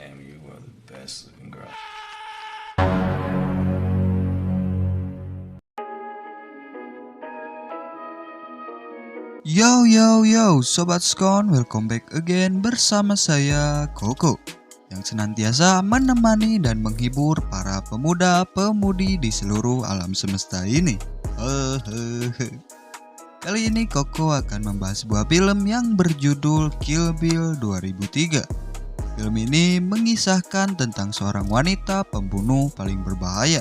Damn, you are the best looking girl. Yo yo yo Sobat Skon, welcome back again bersama saya Koko yang senantiasa menemani dan menghibur para pemuda-pemudi di seluruh alam semesta ini. Kali ini Koko akan membahas sebuah film yang berjudul Kill Bill 2003. Film ini mengisahkan tentang seorang wanita pembunuh paling berbahaya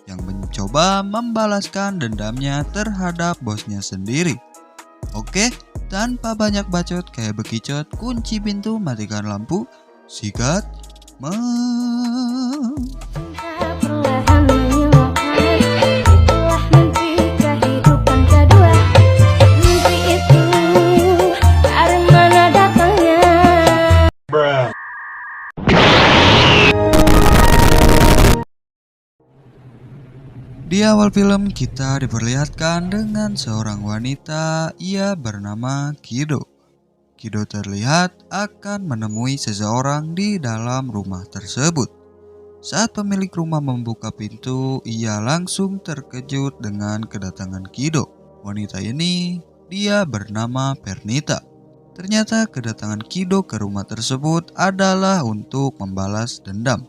yang mencoba membalaskan dendamnya terhadap bosnya sendiri. Oke, tanpa banyak bacot kayak bekicot, kunci pintu, matikan lampu, sikat, Perlahan menyukai, itulah mimpi kehidupan kedua. Mimpi itu dari mana datangnya? Di awal film kita diperlihatkan dengan seorang wanita, ia bernama Kido. Kido terlihat akan menemui seseorang di dalam rumah tersebut. Saat pemilik rumah membuka pintu, ia langsung terkejut dengan kedatangan Kido. Wanita ini, dia bernama Pernita. Ternyata kedatangan Kido ke rumah tersebut adalah untuk membalas dendam.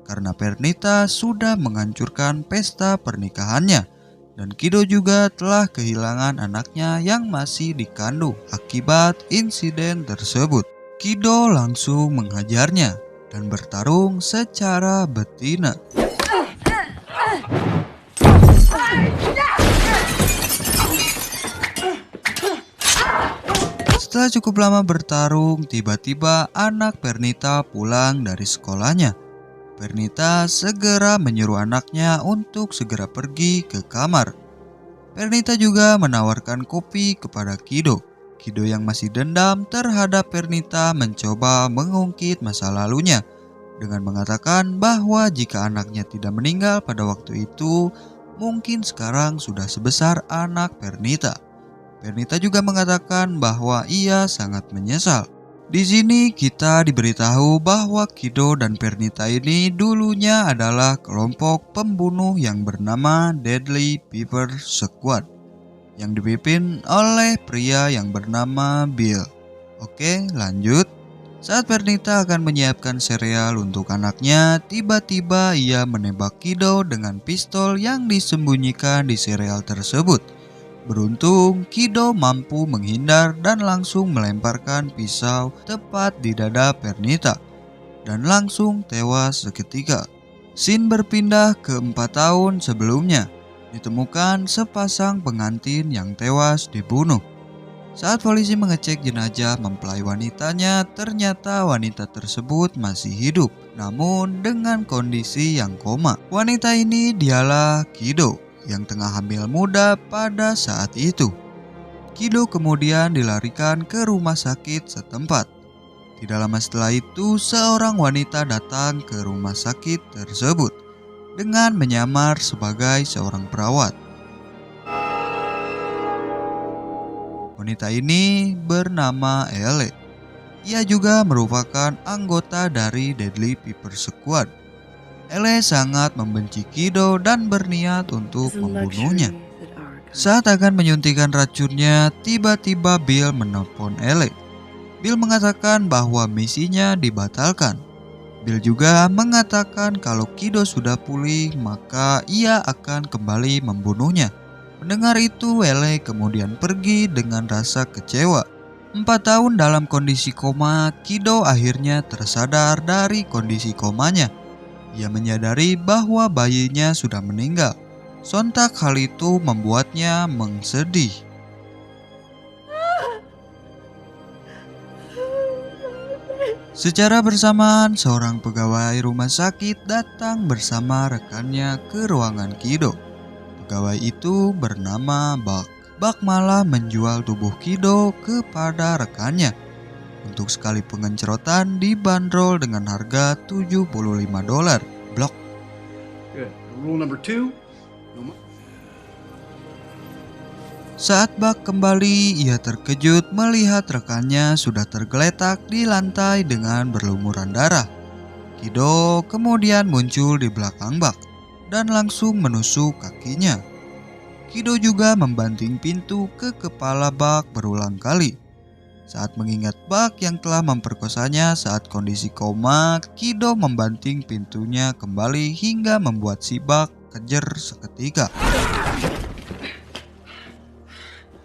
Karena Pernita sudah menghancurkan pesta pernikahannya dan Kido juga telah kehilangan anaknya yang masih dikandung akibat insiden tersebut. Kido langsung menghajarnya dan bertarung secara betina. Setelah cukup lama bertarung, tiba-tiba anak Pernita pulang dari sekolahnya. Pernita segera menyuruh anaknya untuk segera pergi ke kamar. Pernita juga menawarkan kopi kepada Kido. Kido yang masih dendam terhadap Pernita mencoba mengungkit masa lalunya dengan mengatakan bahwa jika anaknya tidak meninggal pada waktu itu, mungkin sekarang sudah sebesar anak Pernita. Pernita juga mengatakan bahwa ia sangat menyesal. Di sini kita diberitahu bahwa Kido dan Pernita ini dulunya adalah kelompok pembunuh yang bernama Deadly Pepper Squad yang dipimpin oleh pria yang bernama Bill. Oke, lanjut. Saat Pernita akan menyiapkan sereal untuk anaknya, tiba-tiba ia menembak Kido dengan pistol yang disembunyikan di sereal tersebut. Beruntung, Kido mampu menghindar dan langsung melemparkan pisau tepat di dada Pernita dan langsung tewas seketika. Scene berpindah ke 4 tahun sebelumnya. Ditemukan sepasang pengantin yang tewas dibunuh. Saat polisi mengecek jenazah mempelai wanitanya, ternyata wanita tersebut masih hidup, namun dengan kondisi yang koma. Wanita ini dialah Kido yang tengah hamil muda pada saat itu. Kido kemudian dilarikan ke rumah sakit setempat. Tidak lama setelah itu, seorang wanita datang ke rumah sakit tersebut dengan menyamar sebagai seorang perawat. Wanita ini bernama Elle. Ia juga merupakan anggota dari Deadly Pepper Squad. Elle sangat membenci Kido dan berniat untuk membunuhnya. Saat akan menyuntikkan racunnya, tiba-tiba Bill menelpon Elle. Bill mengatakan bahwa misinya dibatalkan. Bill juga mengatakan kalau Kido sudah pulih, maka ia akan kembali membunuhnya. Mendengar itu, Elle kemudian pergi dengan rasa kecewa. 4 tahun dalam kondisi koma, Kido akhirnya tersadar dari kondisi komanya. Ia menyadari bahwa bayinya sudah meninggal. Sontak hal itu membuatnya mengsedih. Secara bersamaan, seorang pegawai rumah sakit datang bersama rekannya ke ruangan Kido. Pegawai itu bernama Buck. Buck malah menjual tubuh Kido kepada rekannya. Untuk sekali pengencerotan dibanderol dengan harga $75. Blok. Good. Rule number 2. Saat Buck kembali, ia terkejut melihat rekannya sudah tergeletak di lantai dengan berlumuran darah. Kido kemudian muncul di belakang bak dan langsung menusuk kakinya. Kido juga membanting pintu ke kepala bak berulang kali. Saat mengingat bak yang telah memperkosanya saat kondisi koma, Kido membanting pintunya kembali hingga membuat si bak kejer seketika.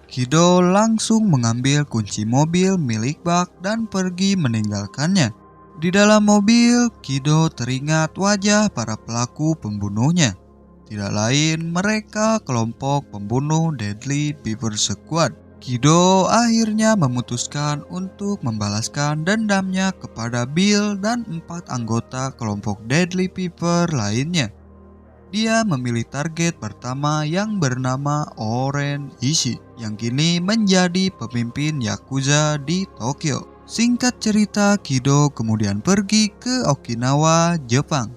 Kido langsung mengambil kunci mobil milik bak dan pergi meninggalkannya. Di dalam mobil, Kido teringat wajah para pelaku pembunuhnya. Tidak lain mereka kelompok pembunuh Deadly Beaver Squad. Kido akhirnya memutuskan untuk membalaskan dendamnya kepada Bill dan 4 anggota kelompok Deadly Beaver lainnya. Dia memilih target pertama yang bernama Oren Ishii yang kini menjadi pemimpin Yakuza di Tokyo. Singkat cerita, Kido kemudian pergi ke Okinawa, Jepang.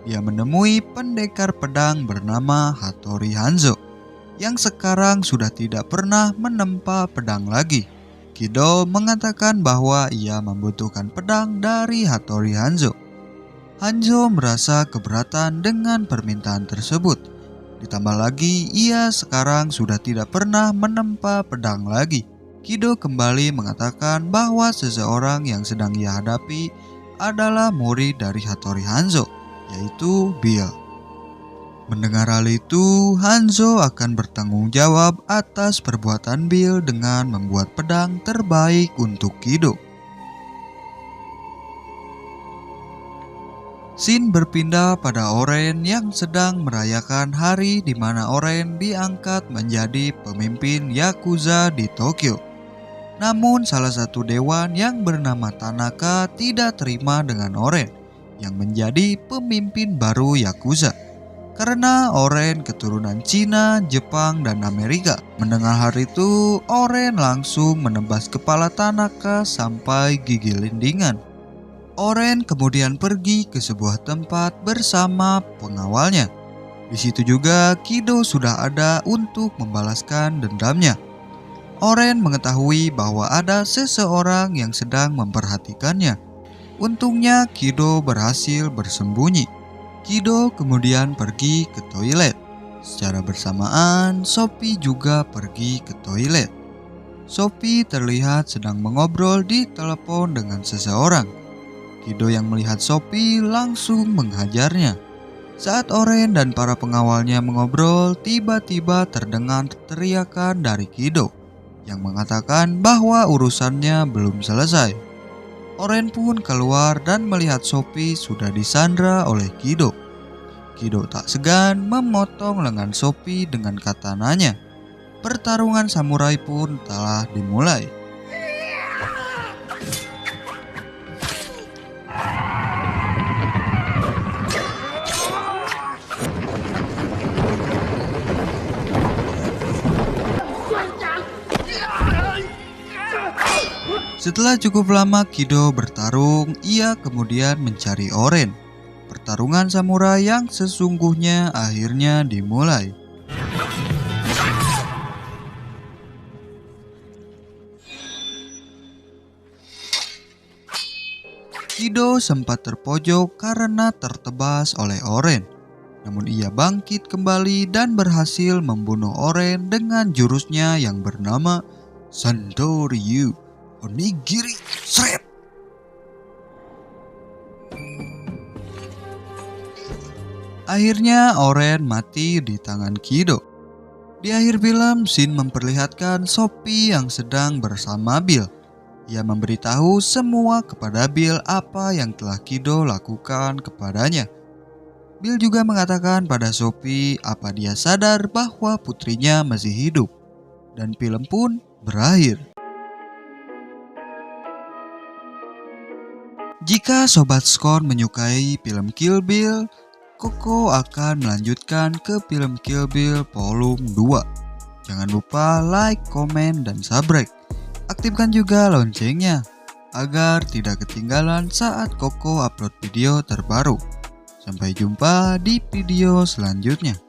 Dia menemui pendekar pedang bernama Hattori Hanzo yang sekarang sudah tidak pernah menempa pedang lagi. Kido mengatakan bahwa ia membutuhkan pedang dari Hattori Hanzo. Hanzo merasa keberatan dengan permintaan tersebut. Ditambah lagi ia sekarang sudah tidak pernah menempa pedang lagi. Kido kembali mengatakan bahwa seseorang yang sedang ia hadapi adalah murid dari Hattori Hanzo, yaitu Bill. Mendengar hal itu, Hanzo akan bertanggung jawab atas perbuatan Bill dengan membuat pedang terbaik untuk Kido. Scene berpindah pada Oren yang sedang merayakan hari di mana Oren diangkat menjadi pemimpin Yakuza di Tokyo. Namun salah satu dewan yang bernama Tanaka tidak terima dengan Oren yang menjadi pemimpin baru Yakuza. Karena Oren keturunan Cina, Jepang, dan Amerika. Mendengar hal itu, Oren langsung menebas kepala Tanaka sampai gigi lindingan. Oren kemudian pergi ke sebuah tempat bersama pengawalnya. Di situ juga Kido sudah ada untuk membalaskan dendamnya. Oren mengetahui bahwa ada seseorang yang sedang memperhatikannya. Untungnya Kido berhasil bersembunyi. Kido kemudian pergi ke toilet. Secara bersamaan, Sophie juga pergi ke toilet. Sophie terlihat sedang mengobrol di telepon dengan seseorang. Kido yang melihat Sophie langsung menghajarnya. Saat Oren dan para pengawalnya mengobrol, tiba-tiba terdengar teriakan dari Kido yang mengatakan bahwa urusannya belum selesai. Oren pun keluar dan melihat Sophie sudah disandra oleh Kido. Kido tak segan memotong lengan Sophie dengan katananya. Pertarungan samurai pun telah dimulai. Setelah cukup lama Kido bertarung, ia kemudian mencari Oren. Pertarungan samurai yang sesungguhnya akhirnya dimulai. Kido sempat terpojok karena tertebas oleh Oren. Namun ia bangkit kembali dan berhasil membunuh Oren dengan jurusnya yang bernama Sandoryu Onigiri Shred. Akhirnya Oren mati di tangan Kido. Di akhir film, Shin memperlihatkan Sophie yang sedang bersama Bill. Ia memberitahu semua kepada Bill apa yang telah Kido lakukan kepadanya. Bill juga mengatakan pada Sophie apa dia sadar bahwa putrinya masih hidup. Dan film pun berakhir. Jika Sobat Skon menyukai film Kill Bill, Koko akan melanjutkan ke film Kill Bill Volume 2. Jangan lupa like, komen, dan subscribe. Aktifkan juga loncengnya agar tidak ketinggalan saat Koko upload video terbaru. Sampai jumpa di video selanjutnya.